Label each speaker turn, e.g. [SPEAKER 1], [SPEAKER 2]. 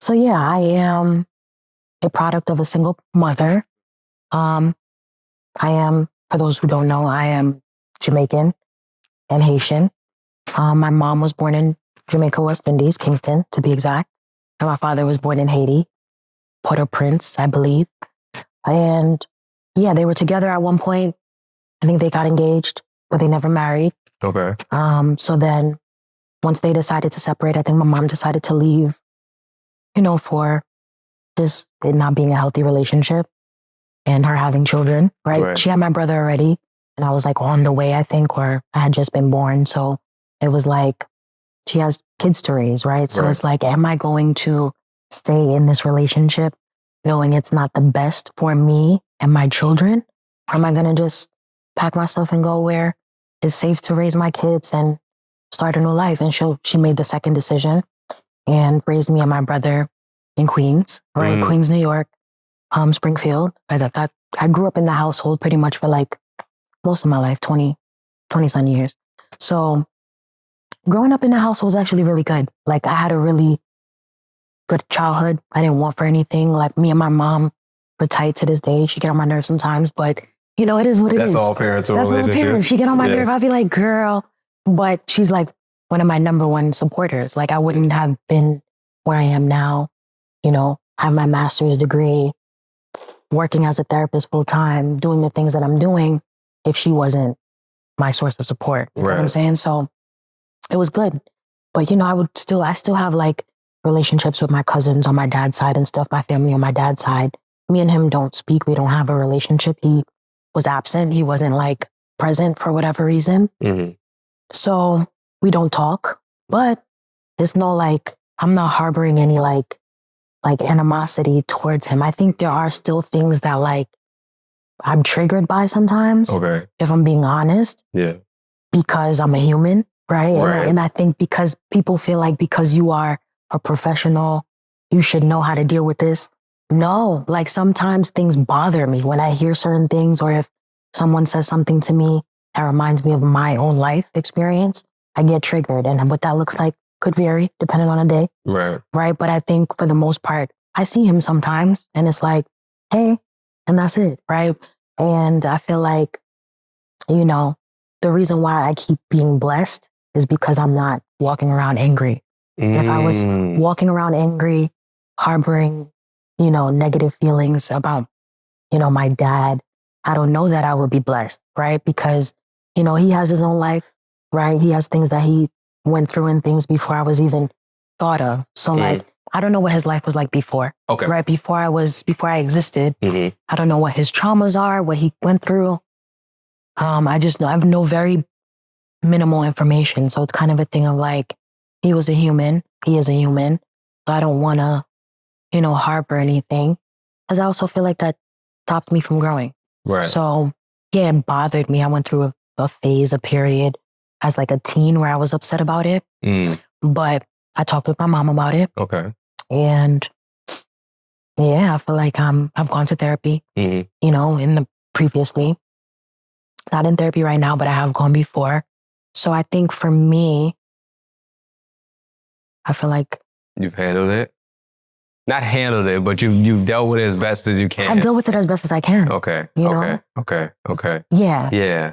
[SPEAKER 1] So yeah, I am a product of a single mother. I am, for those who don't know, I am Jamaican and Haitian. My mom was born in Jamaica, West Indies, Kingston, to be exact. And my father was born in Haiti, Port-au-Prince, I believe. And yeah, they were together at one point. I think they got engaged, but they never married.
[SPEAKER 2] Okay.
[SPEAKER 1] So then once they decided to separate, I think my mom decided to leave, for just it not being a healthy relationship and her having children, right? She had my brother already, and I was like on the way, I think, or I had just been born. So it was like, she has kids to raise, right? So it's like, am I going to stay in this relationship knowing it's not the best for me and my children? Or am I going to just pack my stuff and go where it's safe to raise my kids and start a new life? And she made the second decision and raised me and my brother in Queens, right? Queens, New York, Springfield. I grew up in the household pretty much for like most of my life, 20 some years. So growing up in the house was actually really good. Like I had a really good childhood. I didn't want for anything. Like me and my mom were tight to this day. She get on my nerves sometimes, but it is what it is.
[SPEAKER 2] That's all parental relationships.
[SPEAKER 1] That's all parents. She get on my nerve. I'll be like, girl, but she's like one of my number one supporters. Like I wouldn't have been where I am now, have my master's degree, working as a therapist full time, doing the things that I'm doing if she wasn't my source of support. You know what I'm saying? So it was good. But, I still have like relationships with my cousins on my dad's side and stuff, my family on my dad's side. Me and him don't speak. We don't have a relationship. He was absent. He wasn't like present for whatever reason.
[SPEAKER 2] Mm-hmm.
[SPEAKER 1] So we don't talk, but it's no like, I'm not harboring any like animosity towards him. I think there are still things that like I'm triggered by sometimes.
[SPEAKER 2] Okay.
[SPEAKER 1] If I'm being honest.
[SPEAKER 2] Yeah.
[SPEAKER 1] Because I'm a human, right? And I think because people feel like because you are a professional, you should know how to deal with this. No, like sometimes things bother me when I hear certain things, or if someone says something to me that reminds me of my own life experience, I get triggered. And what that looks like could vary depending on the day. Right. But I think for the most part, I see him sometimes and it's like, hey, and that's it. Right. And I feel like, the reason why I keep being blessed is because I'm not walking around angry. If I was walking around angry, harboring, negative feelings about, my dad, I don't know that I would be blessed, right? Because, he has his own life, right? He has things that he went through and things before I was even thought of. So like, I don't know what his life was like before, right? Before I existed, I don't know what his traumas are, what he went through. I just know, I have no very minimal information. So it's kind of a thing of like, he was a human, he is a human. So I don't want to, harbor anything. Because I also feel like that stopped me from growing.
[SPEAKER 2] Right.
[SPEAKER 1] So yeah, it bothered me. I went through a phase, a period as like a teen where I was upset about it. But I talked with my mom about it.
[SPEAKER 2] Okay.
[SPEAKER 1] And yeah, I feel like I've gone to therapy, previously. Not in therapy right now, but I have gone before. So I think for me, I feel like
[SPEAKER 2] you've handled it. Not handled it, but you've dealt with it as best as you can.
[SPEAKER 1] I've dealt with it as best as I can.
[SPEAKER 2] Okay.
[SPEAKER 1] Okay.
[SPEAKER 2] Yeah.
[SPEAKER 1] Yeah.